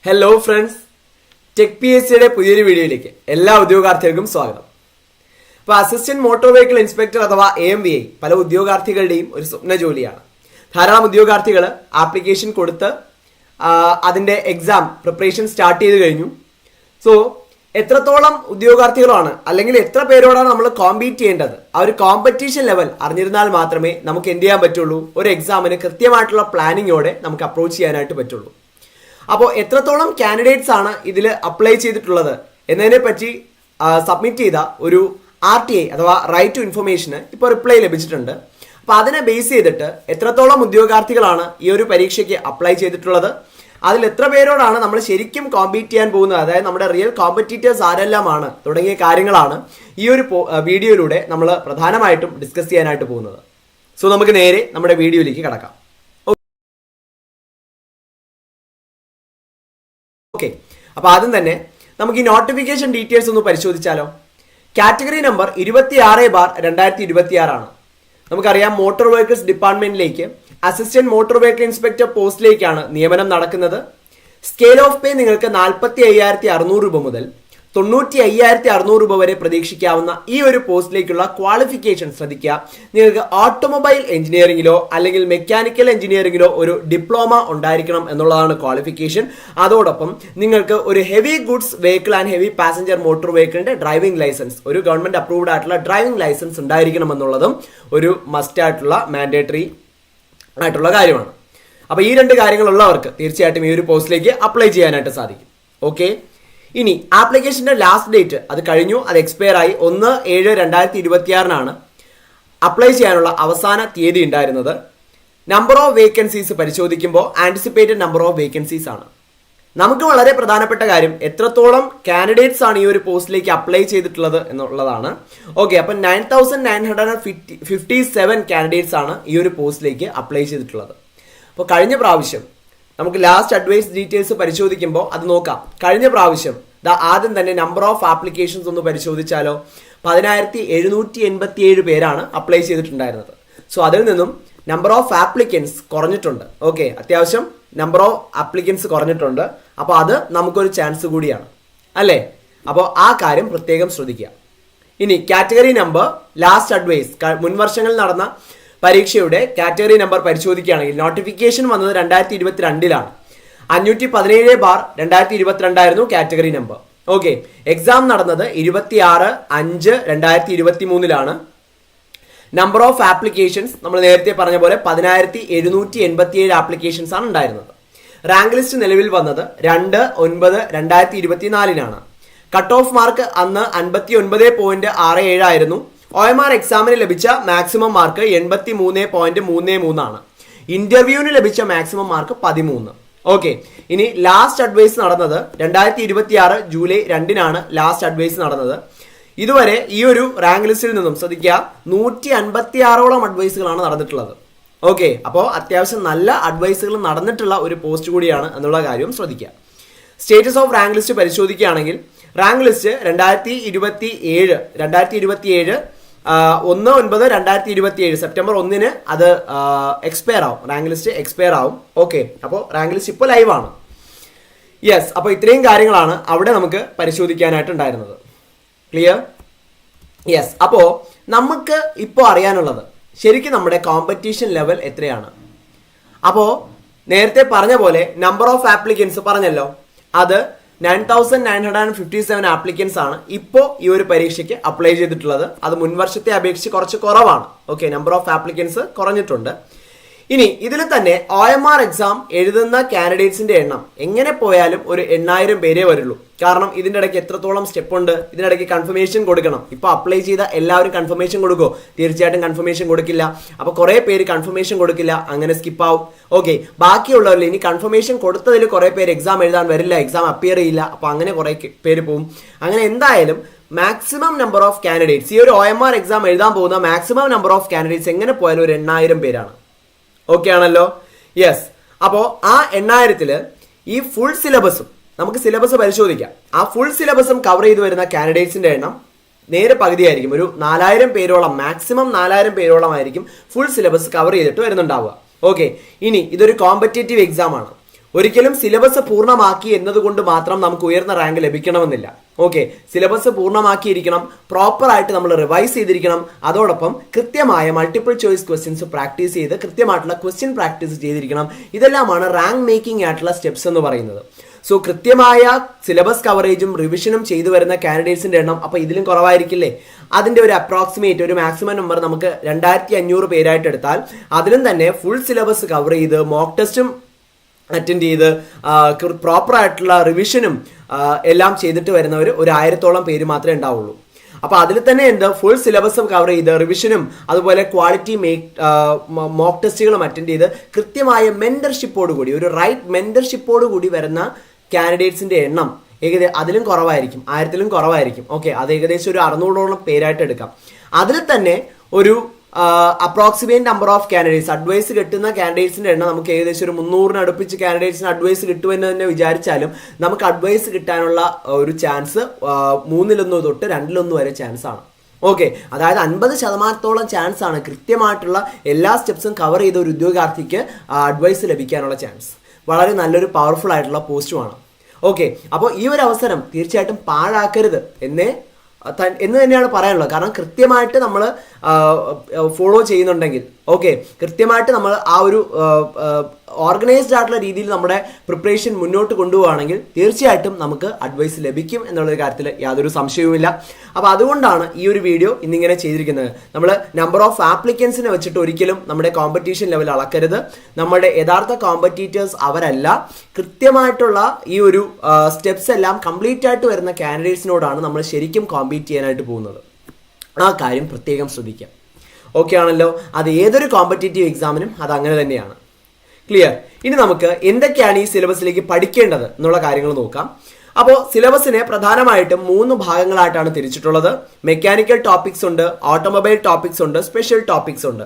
Hello friends, tech P S സിയുടെ പുതിയൊരു വീഡിയോയിലേക്ക് എല്ലാ ഉദ്യോഗാർത്ഥികൾക്കും സ്വാഗതം. അപ്പോൾ അസിസ്റ്റന്റ് മോട്ടോർ വെഹിക്കിൾ ഇൻസ്പെക്ടർ അഥവാ AMVI പല ഉദ്യോഗാർത്ഥികളുടെയും ഒരു സ്വപ്ന ജോലിയാണ്. ധാരാളം ഉദ്യോഗാർത്ഥികൾ ആപ്ലിക്കേഷൻ കൊടുത്ത് അതിൻ്റെ എക്സാം പ്രിപ്പറേഷൻ സ്റ്റാർട്ട് ചെയ്ത് കഴിഞ്ഞു. സോ എത്രത്തോളം ഉദ്യോഗാർത്ഥികളാണ് അല്ലെങ്കിൽ എത്ര പേരോടാണ് നമ്മൾ കോമ്പീറ്റ് ചെയ്യേണ്ടത്, ആ ഒരു കോമ്പറ്റീഷൻ ലെവൽ അറിഞ്ഞിരുന്നാൽ മാത്രമേ നമുക്ക് എന്ത് ചെയ്യാൻ പറ്റുള്ളൂ, ഒരു എക്സാമിന് കൃത്യമായിട്ടുള്ള പ്ലാനിങ്ങോടെ നമുക്ക് അപ്രോച്ച് ചെയ്യാനായിട്ട് പറ്റുള്ളൂ. അപ്പോൾ എത്രത്തോളം കാൻഡിഡേറ്റ്സ് ആണ് ഇതിൽ അപ്ലൈ ചെയ്തിട്ടുള്ളത് എന്നതിനെ പറ്റി സബ്മിറ്റ് ചെയ്ത ഒരു RTI അഥവാ റൈറ്റ് ടു ഇൻഫർമേഷന് ഇപ്പോൾ റിപ്ലൈ ലഭിച്ചിട്ടുണ്ട്. അപ്പോൾ അതിനെ ബേസ് ചെയ്തിട്ട് എത്രത്തോളം ഉദ്യോഗാർത്ഥികളാണ് ഈ ഒരു പരീക്ഷയ്ക്ക് അപ്ലൈ ചെയ്തിട്ടുള്ളത്, അതിൽ എത്ര പേരോടാണ് നമ്മൾ ശരിക്കും കോമ്പീറ്റ് ചെയ്യാൻ പോകുന്നത്, അതായത് നമ്മുടെ റിയൽ കോമ്പറ്റീറ്റേഴ്സ് ആരെല്ലാമാണ് തുടങ്ങിയ കാര്യങ്ങളാണ് ഈ ഒരു വീഡിയോയിലൂടെ നമ്മൾ പ്രധാനമായിട്ടും ഡിസ്കസ് ചെയ്യാനായിട്ട് പോകുന്നത്. സോ നമുക്ക് നേരെ നമ്മുടെ വീഡിയോയിലേക്ക് കടക്കാം. ഓക്കെ, അപ്പോൾ ആദ്യം തന്നെ നമുക്ക് ഈ നോട്ടിഫിക്കേഷൻ ഡീറ്റെയിൽസ് ഒന്ന് പരിശോധിച്ചാലോ. കാറ്റഗറി നമ്പർ 26/2026 ആണ്. നമുക്കറിയാം മോട്ടോർ വെഹിക്കിൾസ് ഡിപ്പാർട്ട്മെന്റിലേക്ക് അസിസ്റ്റന്റ് മോട്ടോർ വെഹിക്കിൾ ഇൻസ്പെക്ടർ പോസ്റ്റിലേക്കാണ് നിയമനം നടക്കുന്നത്. സ്കെയിൽ ഓഫ് പേ നിങ്ങൾക്ക് 45,600 രൂപ മുതൽ 95,600 രൂപ വരെ പ്രതീക്ഷിക്കാവുന്ന ഈ ഒരു പോസ്റ്റിലേക്കുള്ള ക്വാളിഫിക്കേഷൻ ശ്രദ്ധിക്കുക. നിങ്ങൾക്ക് ഓട്ടോമൊബൈൽ എഞ്ചിനീയറിംഗിലോ അല്ലെങ്കിൽ മെക്കാനിക്കൽ എഞ്ചിനീയറിംഗിലോ ഒരു ഡിപ്ലോമ ഉണ്ടായിരിക്കണം എന്നുള്ളതാണ് ക്വാളിഫിക്കേഷൻ. അതോടൊപ്പം നിങ്ങൾക്ക് ഒരു heavy goods vehicle and heavy passenger motor വെഹിക്കിളിന്റെ ഡ്രൈവിംഗ് ലൈസൻസ്, ഒരു ഗവൺമെന്റ് അപ്രൂവ്ഡ് ആയിട്ടുള്ള ഡ്രൈവിംഗ് ലൈസൻസ് ഉണ്ടായിരിക്കണം എന്നുള്ളതും ഒരു മസ്റ്റ് ആയിട്ടുള്ള മാൻഡേറ്ററി ആയിട്ടുള്ള കാര്യമാണ്. അപ്പോൾ ഈ രണ്ട് കാര്യങ്ങളുള്ളവർക്ക് തീർച്ചയായിട്ടും ഈ ഒരു പോസ്റ്റിലേക്ക് അപ്ലൈ ചെയ്യാനായിട്ട് സാധിക്കും. ഓക്കെ, ഇനി ആപ്ലിക്കേഷന്റെ ലാസ്റ്റ് ഡേറ്റ് അത് കഴിഞ്ഞു, അത് എക്സ്പയർ ആയി. 1/7/2026 അപ്ലൈ ചെയ്യാനുള്ള അവസാന തീയതി ഉണ്ടായിരുന്നത്. നമ്പർ ഓഫ് വേക്കൻസീസ് പരിശോധിക്കുമ്പോൾ ആന്റിസിപ്പേറ്റഡ് നമ്പർ ഓഫ് വേക്കൻസീസ് ആണ്. നമുക്ക് വളരെ പ്രധാനപ്പെട്ട കാര്യം എത്രത്തോളം കാൻഡിഡേറ്റ്സ് ആണ് ഈ ഒരു പോസ്റ്റിലേക്ക് അപ്ലൈ ചെയ്തിട്ടുള്ളത് എന്നുള്ളതാണ്. ഓക്കെ, അപ്പം 9,957 കാൻഡിഡേറ്റ്സ് ആണ് ഈ ഒരു പോസ്റ്റിലേക്ക് അപ്ലൈ ചെയ്തിട്ടുള്ളത്. അപ്പോൾ കഴിഞ്ഞ പ്രാവശ്യം നമുക്ക് ലാസ്റ്റ് അഡ്വൈസ് ഡീറ്റെയിൽസ് പരിശോധിക്കുമ്പോൾ അത് നോക്കാം. കഴിഞ്ഞ പ്രാവശ്യം ആദ്യം തന്നെ നമ്പർ ഓഫ് ആപ്ലിക്കേഷൻസ് ഒന്ന് പരിശോധിച്ചാലോ. 10,787 പേരാണ് അപ്ലൈ ചെയ്തിട്ടുണ്ടായിരുന്നത്. സോ അതിൽ നിന്നും നമ്പർ ഓഫ് ആപ്ലിക്കൻസ് കുറഞ്ഞിട്ടുണ്ട്. ഓക്കെ, അത്യാവശ്യം നമ്പർ ഓഫ് ആപ്ലിക്കൻസ് കുറഞ്ഞിട്ടുണ്ട്. അപ്പോൾ അത് നമുക്കൊരു ചാൻസ് കൂടിയാണ് അല്ലേ. അപ്പോൾ ആ കാര്യം പ്രത്യേകം ശ്രദ്ധിക്കുക. ഇനി കാറ്റഗറി നമ്പർ ലാസ്റ്റ് അഡ്വൈസ് മുൻ വർഷങ്ങളിൽ നടന്ന പരീക്ഷയുടെ കാറ്റഗറി നമ്പർ പരിശോധിക്കുകയാണെങ്കിൽ നോട്ടിഫിക്കേഷൻ വന്നത് 2022 517/2022 ആയിരുന്നു കാറ്റഗറി നമ്പർ. ഓക്കെ, എക്സാം നടന്നത് 26/5/2023 നമ്പർ ഓഫ് ആപ്ലിക്കേഷൻസ് നമ്മൾ നേരത്തെ പറഞ്ഞ പോലെ 10,787 ആപ്ലിക്കേഷൻസ് ആണ് ഉണ്ടായിരുന്നത്. റാങ്ക് ലിസ്റ്റ് നിലവിൽ വന്നത് 2/9/2024 കട്ട് ഓഫ് മാർക്ക് അന്ന് 59.67 ആയിരുന്നു. OMR എക്സാമിന് ലഭിച്ച മാക്സിമം മാർക്ക് 83.33 ഇന്റർവ്യൂവിന് ലഭിച്ച മാക്സിമം മാർക്ക് 13. ഓക്കെ, ഇനി ലാസ്റ്റ് അഡ്വൈസ് നടന്നത് 2026 ജൂലൈ 2 ലാസ്റ്റ് അഡ്വൈസ് നടന്നത്. ഇതുവരെ ഈ ഒരു റാങ്ക് ലിസ്റ്റിൽ നിന്നും ശ്രദ്ധിക്കുക 156ഓളം അഡ്വൈസുകളാണ് നടന്നിട്ടുള്ളത്. ഓക്കെ, അപ്പോൾ അത്യാവശ്യം നല്ല അഡ്വൈസുകൾ നടന്നിട്ടുള്ള ഒരു പോസ്റ്റ് കൂടിയാണ് എന്നുള്ള കാര്യം ശ്രദ്ധിക്കുക. സ്റ്റേറ്റസ് ഓഫ് റാങ്ക് ലിസ്റ്റ് പരിശോധിക്കുകയാണെങ്കിൽ റാങ്ക് ലിസ്റ്റ് 2027 1/9/2027 സെപ്റ്റംബർ 1 അത് എക്സ്പയർ ആവും, റാങ്ക് ലിസ്റ്റ് എക്സ്പയർ ആവും. ഓക്കെ, അപ്പോൾ റാങ്ക് ലിസ്റ്റ് ഇപ്പോൾ ലൈവ് ആണ്. യെസ്, അപ്പോൾ ഇത്രയും കാര്യങ്ങളാണ് അവിടെ നമുക്ക് പരിശോധിക്കാനായിട്ടുണ്ടായിരുന്നത്. ക്ലിയർ? യെസ്, അപ്പോൾ നമുക്ക് ഇപ്പോൾ അറിയാനുള്ളത് ശരിക്കും നമ്മുടെ കോമ്പറ്റീഷൻ ലെവൽ എത്രയാണ്. അപ്പോൾ നേരത്തെ പറഞ്ഞ പോലെ നമ്പർ ഓഫ് ആപ്ലിക്കൻസ് പറഞ്ഞല്ലോ, അത് 9,957 ആപ്ലിക്കൻസ് ആണ് ഇപ്പോൾ ഈ ഒരു പരീക്ഷയ്ക്ക് അപ്ലൈ ചെയ്തിട്ടുള്ളത്. അത് മുൻ വർഷത്തെ അപേക്ഷിച്ച് കുറച്ച് കുറവാണ്. ഓക്കെ, നമ്പർ ഓഫ് ആപ്ലിക്കൻസ് കുറഞ്ഞിട്ടുണ്ട്. ഇനി ഇതിൽ തന്നെ OMR എക്സാം എഴുതുന്ന കാൻഡിഡേറ്റ്സിന്റെ എണ്ണം എങ്ങനെ പോയാലും ഒരു 8,000 പേരേ വരുള്ളൂ. കാരണം ഇതിന്റെ ഇടയ്ക്ക് എത്രത്തോളം സ്റ്റെപ്പ് ഉണ്ട്, ഇതിനിടയ്ക്ക് കൺഫർമേഷൻ കൊടുക്കണം. ഇപ്പൊ അപ്ലൈ ചെയ്ത എല്ലാവരും കൺഫർമേഷൻ കൊടുക്കുമോ? തീർച്ചയായിട്ടും കൺഫർമേഷൻ കൊടുക്കില്ല. അപ്പൊ കുറെ പേര് കൺഫർമേഷൻ കൊടുക്കില്ല, അങ്ങനെ സ്കിപ്പ് ആവും. ഓക്കെ, ബാക്കിയുള്ളവരിൽ ഇനി കൺഫർമേഷൻ കൊടുത്തതിൽ കുറെ പേര് എക്സാം എഴുതാൻ വരില്ല, എക്സാം അപ്പിയർ ചെയ്യില്ല. അപ്പൊ അങ്ങനെ കുറെ പേര് പോകും. അങ്ങനെ എന്തായാലും മാക്സിമം നമ്പർ ഓഫ് കാൻഡിഡേറ്റ്സ് ഈ ഒരു OMR എക്സാം എഴുതാൻ പോകുന്ന മാക്സിമം നമ്പർ ഓഫ് കാൻഡിഡേറ്റ്സ് എങ്ങനെ പോയാലും ഒരു 8,000 പേരാണ്. ഓക്കെ ആണല്ലോ. യെസ്, അപ്പോൾ ആ 8,000-ൽ ഈ ഫുൾ സിലബസും നമുക്ക് സിലബസ് പരിശോധിക്കാം. ആ ഫുൾ സിലബസും കവർ ചെയ്ത് വരുന്ന കാൻഡിഡേറ്റ്സിന്റെ എണ്ണം നേരെ പകുതിയായിരിക്കും. ഒരു 4,000 പേരോളം, മാക്സിമം 4,000 പേരോളം ആയിരിക്കും ഫുൾ സിലബസ് കവർ ചെയ്തിട്ട് വരുന്നുണ്ടാവുക. ഓക്കെ, ഇനി ഇതൊരു കോമ്പറ്റേറ്റീവ് എക്സാം ആണ്. ഒരിക്കലും സിലബസ് പൂർണ്ണമാക്കി എന്നതുകൊണ്ട് മാത്രം നമുക്ക് ഉയർന്ന റാങ്ക് ലഭിക്കണമെന്നില്ല. ഓക്കെ, സിലബസ് പൂർണ്ണമാക്കിയിരിക്കണം, പ്രോപ്പറായിട്ട് നമ്മൾ റിവൈസ് ചെയ്തിരിക്കണം, അതോടൊപ്പം കൃത്യമായ മൾട്ടിപ്പിൾ ചോയ്സ് ക്വസ്റ്റ്യൻസ് പ്രാക്ടീസ് ചെയ്ത് കൃത്യമായിട്ടുള്ള ക്വസ്റ്റ്യൻ പ്രാക്ടീസ് ചെയ്തിരിക്കണം. ഇതെല്ലാമാണ് റാങ്ക് മേക്കിംഗ് ആയിട്ടുള്ള സ്റ്റെപ്സ് എന്ന് പറയുന്നത്. സോ കൃത്യമായ സിലബസ് കവറേജും റിവിഷനും ചെയ്തു വരുന്ന കാൻഡിഡേറ്റ്സിന്റെ എണ്ണം അപ്പോൾ ഇതിലും കുറവായിരിക്കില്ലേ? അതിന്റെ ഒരു അപ്രോക്സിമേറ്റ് ഒരു മാക്സിമം നമ്പർ നമുക്ക് 2500 പേരായിട്ട് എടുത്താൽ അതിലും തന്നെ ഫുൾ സിലബസ് കവർ ചെയ്ത് മോക്ക് ടെസ്റ്റും അറ്റൻഡ് ചെയ്ത് പ്രോപ്പർ ആയിട്ടുള്ള റിവിഷനും എല്ലാം ചെയ്തിട്ട് വരുന്നവർ ഒരു 1000-ഓളം പേര് മാത്രമേ ഉണ്ടാവുള്ളൂ. അപ്പൊ അതിൽ തന്നെ ഫുൾ സിലബസും കവർ ചെയ്ത് റിവിഷനും അതുപോലെ ക്വാളിറ്റി മോക്ക് ടെസ്റ്റുകളും അറ്റൻഡ് ചെയ്ത് കൃത്യമായ മെന്റർഷിപ്പോട് കൂടി ഒരു റൈറ്റ് മെന്റർഷിപ്പോട് കൂടി വരുന്ന കാൻഡിഡേറ്റ്സിന്റെ എണ്ണം അതിലും കുറവായിരിക്കും, 1000-ലും കുറവായിരിക്കും. ഓക്കെ, അത് ഏകദേശം ഒരു 600-ഓളം പേരായിട്ട് എടുക്കാം. അതിൽ തന്നെ ഒരു approximate number of candidates advice കിട്ടുന്ന കാൻഡിഡേറ്റ്സിന്റെ എണ്ണം നമുക്ക് ഏകദേശം ഒരു 300-ന് അടുപ്പിച്ച് കാൻഡിഡേറ്റ്സിന് അഡ്വൈസ് കിട്ടുമെന്ന് തന്നെ വിചാരിച്ചാലും നമുക്ക് അഡ്വൈസ് കിട്ടാനുള്ള ഒരു ചാൻസ് 3-1 തൊട്ട് 2-1 വരെ ചാൻസ് ആണ്. ഓക്കെ, അതായത് 50% ചാൻസ് ആണ് കൃത്യമായിട്ടുള്ള എല്ലാ സ്റ്റെപ്സും കവർ ചെയ്ത ഒരു ഉദ്യോഗാർത്ഥിക്ക് അഡ്വൈസ് ലഭിക്കാനുള്ള ചാൻസ്. വളരെ നല്ലൊരു പവർഫുൾ ആയിട്ടുള്ള പോസ്റ്റുമാണ്. ഓക്കെ, അപ്പോൾ ഈ ഒരു അവസരം തീർച്ചയായിട്ടും പാഴാക്കരുത് എന്ന് തന്നെയാണ് പറയാനുള്ളത്. കാരണം കൃത്യമായിട്ട് നമ്മൾ ഫോളോ ചെയ്യുന്നുണ്ടെങ്കിൽ, ഓക്കെ, കൃത്യമായിട്ട് നമ്മൾ ആ ഒരു ഓർഗനൈസ്ഡ് ആയിട്ടുള്ള രീതിയിൽ നമ്മുടെ പ്രിപ്പറേഷൻ മുന്നോട്ട് കൊണ്ടുപോവുകയാണെങ്കിൽ തീർച്ചയായിട്ടും നമുക്ക് അഡ്വൈസ് ലഭിക്കും എന്നുള്ളൊരു കാര്യത്തിൽ യാതൊരു സംശയവുമില്ല. അപ്പോൾ അതുകൊണ്ടാണ് ഈ ഒരു വീഡിയോ ഇന്നിങ്ങനെ ചെയ്തിരിക്കുന്നത്. നമ്മൾ നമ്പർ ഓഫ് ആപ്ലിക്കൻസിനെ വെച്ചിട്ട് ഒരിക്കലും നമ്മുടെ കോമ്പറ്റീഷൻ ലെവൽ അളക്കരുത്. നമ്മുടെ യഥാർത്ഥ കോമ്പറ്റീറ്റേഴ്സ് അവരല്ല, കൃത്യമായിട്ടുള്ള ഈ ഒരു സ്റ്റെപ്സ് എല്ലാം കംപ്ലീറ്റ് ആയിട്ട് വരുന്ന കാൻഡിഡേറ്റ്സിനോടാണ് നമ്മൾ ശരിക്കും കോമ്പീറ്റ് ചെയ്യാനായിട്ട് പോകുന്നത്. ആ കാര്യം പ്രത്യേകം ശ്രദ്ധിക്കാം. ഓക്കെ ആണല്ലോ? അത് ഏതൊരു കോമ്പറ്റേറ്റീവ് എക്സാമിനും അത് അങ്ങനെ തന്നെയാണ്. ക്ലിയർ? ഇനി നമുക്ക് എന്തൊക്കെയാണ് ഈ സിലബസിലേക്ക് പഠിക്കേണ്ടത് എന്നുള്ള കാര്യങ്ങൾ നോക്കാം. അപ്പോൾ സിലബസിനെ പ്രധാനമായിട്ടും 3 ഭാഗങ്ങളായിട്ടാണ് തിരിച്ചിട്ടുള്ളത്. മെക്കാനിക്കൽ ടോപ്പിക്സ് ഉണ്ട്, ഓട്ടോമൊബൈൽ ടോപ്പിക്സ് ഉണ്ട്, സ്പെഷ്യൽ ടോപ്പിക്സ് ഉണ്ട്.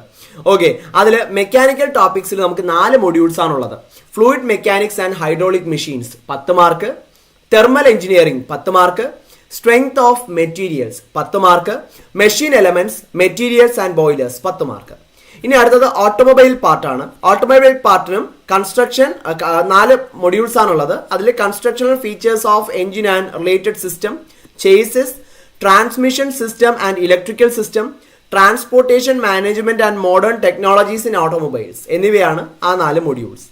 ഓക്കെ, അതിൽ മെക്കാനിക്കൽ ടോപ്പിക്സിൽ നമുക്ക് 4 മൊഡ്യൂൾസ് ആണുള്ളത്. Fluid mechanics and hydraulic machines 10 mark, thermal engineering 10 mark, strength of materials 10 mark, machine elements, materials and boilers 10 mark. ഇനി അടുത്തത് ഓട്ടോമൊബൈൽ പാർട്ടാണ്. ഓട്ടോമൊബൈൽ പാർട്ടിനും കൺസ്ട്രക്ഷൻ 4 മൊഡ്യൂൾസ് ആണുള്ളത്. അതിൽ constructional features of engine and related system, chassis, transmission system and electrical system, transportation management and modern technologies in automobiles എന്നിവയാണ് ആ 4 modules.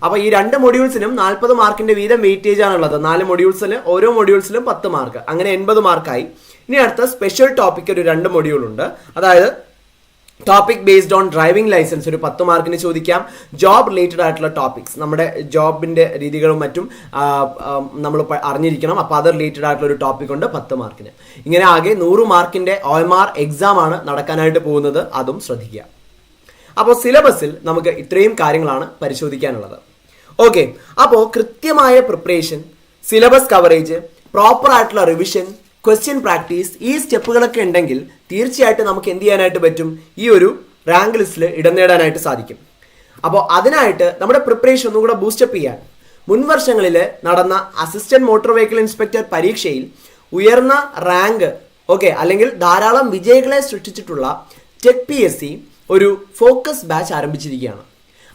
അപ്പോൾ ഈ 2 മൊഡ്യൂൾസിനും 40 മാർക്കിന്റെ വീതം വെയിറ്റേജ് ആണുള്ളത്. 4 മൊഡ്യൂൾസിൽ ഓരോ മൊഡ്യൂൾസിലും 10 മാർക്ക്, അങ്ങനെ 80 മാർക്കായി. ഇനി അടുത്ത സ്പെഷ്യൽ ടോപ്പിക് ഒരു 2 മൊഡ്യൂൾ ഉണ്ട്. അതായത് topic based on driving licence ഒരു 10 മാർക്കിന് ചോദിക്കാം. ജോബ് റിലേറ്റഡ് ആയിട്ടുള്ള ടോപ്പിക്സ്, നമ്മുടെ ജോബിന്റെ രീതികളും മറ്റും നമ്മൾ അറിഞ്ഞിരിക്കണം. അപ്പോൾ അത് റിലേറ്റഡ് ആയിട്ടുള്ള ഒരു ടോപ്പിക് ഉണ്ട് 10 മാർക്കിന്. ഇങ്ങനെ ആകെ 100 മാർക്കിന്റെ OMR എക്സാം ആണ് നടക്കാനായിട്ട് പോകുന്നത്, അതും ശ്രദ്ധിക്കുക. അപ്പോൾ സിലബസിൽ നമുക്ക് ഇത്രയും കാര്യങ്ങളാണ് പരിശോധിക്കാനുള്ളത്. ഓക്കെ, അപ്പോൾ കൃത്യമായ പ്രിപ്പറേഷൻ, സിലബസ് കവറേജ്, പ്രോപ്പർ ആയിട്ടുള്ള റിവിഷൻ, ക്വസ്റ്റ്യൻ പ്രാക്ടീസ്, ഈ സ്റ്റെപ്പുകളൊക്കെ ഉണ്ടെങ്കിൽ തീർച്ചയായിട്ടും നമുക്ക് എന്ത് ചെയ്യാനായിട്ട് പറ്റും? ഈ ഒരു റാങ്ക് ലിസ്റ്റിൽ ഇടം നേടാനായിട്ട് സാധിക്കും. അപ്പോൾ അതിനായിട്ട് നമ്മുടെ പ്രിപ്പറേഷൻ ഒന്നും കൂടെ ബൂസ്റ്റപ്പ് ചെയ്യാൻ മുൻവർഷങ്ങളിൽ നടന്ന അസിസ്റ്റന്റ് മോട്ടോർ വെഹിക്കിൾ ഇൻസ്പെക്ടർ പരീക്ഷയിൽ ഉയർന്ന റാങ്ക്, ഓക്കെ, അല്ലെങ്കിൽ ധാരാളം വിജയികളെ സൃഷ്ടിച്ചിട്ടുള്ള ടെക് PSC ഒരു ഫോക്കസ് ബാച്ച് ആരംഭിച്ചിരിക്കുകയാണ്.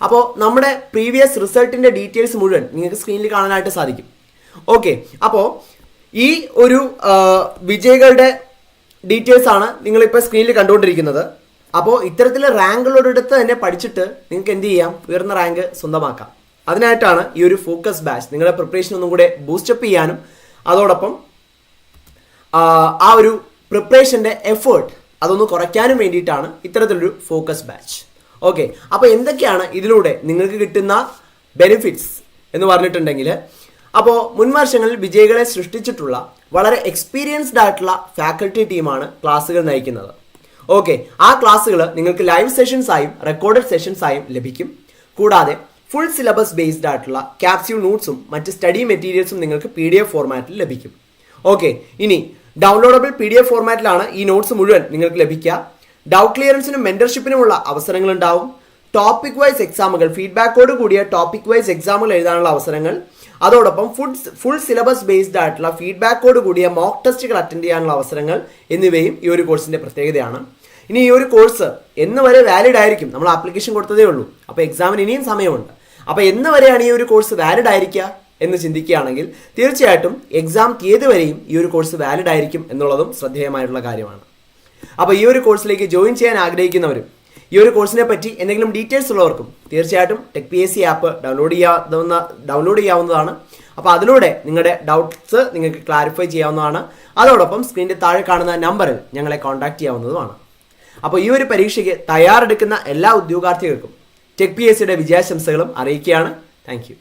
അപ്പോൾ നമ്മുടെ പ്രീവിയസ് റിസൾട്ടിന്റെ ഡീറ്റെയിൽസ് മുഴുവൻ നിങ്ങൾക്ക് സ്ക്രീനിൽ കാണാനായിട്ട് സാധിക്കും. ഓക്കെ, അപ്പോൾ ഈ ഒരു വിജയികളുടെ ഡീറ്റെയിൽസ് ആണ് നിങ്ങളിപ്പോൾ സ്ക്രീനിൽ കണ്ടുകൊണ്ടിരിക്കുന്നത്. അപ്പോൾ ഇത്തരത്തിൽ റാങ്കുകളോടടുത്ത് തന്നെ പഠിച്ചിട്ട് നിങ്ങൾക്ക് എന്ത് ചെയ്യാം? ഉയർന്ന റാങ്ക് സ്വന്തമാക്കാം. അതിനായിട്ടാണ് ഈ ഒരു ഫോക്കസ് ബാച്ച് നിങ്ങളുടെ പ്രിപ്പറേഷൻ ഒന്നും കൂടെ ബൂസ്റ്റപ്പ് ചെയ്യാനും അതോടൊപ്പം ആ ഒരു പ്രിപ്പറേഷന്റെ എഫേർട്ട് അതൊന്ന് കുറയ്ക്കാനും വേണ്ടിയിട്ടാണ് ഇത്തരത്തിലൊരു ഫോക്കസ് ബാച്ച്. ഓക്കെ, അപ്പോൾ എന്തൊക്കെയാണ് ഇതിലൂടെ നിങ്ങൾക്ക് കിട്ടുന്ന ബെനിഫിറ്റ്സ് എന്ന് പറഞ്ഞിട്ടുണ്ടെങ്കിൽ, അപ്പോൾ മുൻവർഷങ്ങളിൽ വിജയികളെ സൃഷ്ടിച്ചിട്ടുള്ള വളരെ എക്സ്പീരിയൻസ്ഡ് ആയിട്ടുള്ള ഫാക്കൽറ്റി ടീമാണ് ക്ലാസ്സുകൾ നയിക്കുന്നത്. ഓക്കെ, ആ ക്ലാസ്സുകൾ നിങ്ങൾക്ക് ലൈവ് സെഷൻസ് ആയും റെക്കോർഡഡ് സെഷൻസ് ആയും ലഭിക്കും. കൂടാതെ ഫുൾ സിലബസ് ബേസ്ഡ് ആയിട്ടുള്ള ക്യാപ്സ്യൂൾ നോട്ട്സും മറ്റ് സ്റ്റഡി മെറ്റീരിയൽസും നിങ്ങൾക്ക് PDF ഫോർമാറ്റിൽ ലഭിക്കും. ഓക്കെ, ഇനി ഡൗൺലോഡബിൾ PDF ഫോർമാറ്റിലാണ് ഈ നോട്ട്സ് മുഴുവൻ നിങ്ങൾക്ക് ലഭിക്കുക. ഡൗട്ട് ക്ലിയറൻസിനും മെന്റർഷിപ്പിനുമുള്ള അവസരങ്ങൾ ഉണ്ടാവും. ടോപ്പിക് വൈസ് എക്സാമുകൾ, ഫീഡ്ബാക്കോട് കൂടിയ ടോപ്പിക് വൈസ് എക്സാമുകൾ എഴുതാനുള്ള അവസരങ്ങൾ, അതോടൊപ്പം ഫുൾ സിലബസ് ബേസ്ഡ് ആയിട്ടുള്ള ഫീഡ്ബാക്കോട് കൂടിയ മോക്ക് ടെസ്റ്റുകൾ അറ്റൻഡ് ചെയ്യാനുള്ള അവസരങ്ങൾ എന്നിവയും ഈ ഒരു കോഴ്സിന്റെ പ്രത്യേകതയാണ്. ഇനി ഈ ഒരു കോഴ്സ് എന്ന് വരെ വാലിഡ് ആയിരിക്കും? നമ്മൾ ആപ്ലിക്കേഷൻ കൊടുത്തതേ ഉള്ളൂ. അപ്പോൾ എക്സാമിന് ഇനിയും സമയമുണ്ട്. അപ്പോൾ എന്ന് വരെയാണ് ഈ ഒരു കോഴ്സ് വാലിഡ് ആയിരിക്കുക എന്ന് ചിന്തിക്കുകയാണെങ്കിൽ തീർച്ചയായിട്ടും എക്സാം തീയതി വരെയും ഈ ഒരു കോഴ്സ് വാലിഡ് ആയിരിക്കും എന്നുള്ളതും ശ്രദ്ധേയമായിട്ടുള്ള കാര്യമാണ്. അപ്പോൾ ഈ ഒരു കോഴ്സിലേക്ക് ജോയിൻ ചെയ്യാൻ ആഗ്രഹിക്കുന്നവരും ഈ ഒരു കോഴ്സിനെ പറ്റി എന്തെങ്കിലും ഡീറ്റെയിൽസ് ഉള്ളവർക്കും തീർച്ചയായിട്ടും TechPSC ആപ്പ് ഡൗൺലോഡ് ചെയ്യാവുന്നതാണ്. അപ്പോൾ അതിലൂടെ നിങ്ങളുടെ ഡൗട്ട്സ് നിങ്ങൾക്ക് ക്ലാരിഫൈ ചെയ്യാവുന്നതാണ്. അതോടൊപ്പം സ്ക്രീനിൻ്റെ താഴെ കാണുന്ന നമ്പറിൽ ഞങ്ങളെ കോൺടാക്ട് ചെയ്യാവുന്നതുമാണ്. അപ്പോൾ ഈ ഒരു പരീക്ഷയ്ക്ക് തയ്യാറെടുക്കുന്ന എല്ലാ ഉദ്യോഗാർത്ഥികൾക്കും TechPSCയുടെ വിജയാശംസകളും അറിയിക്കുകയാണ്. Thank you.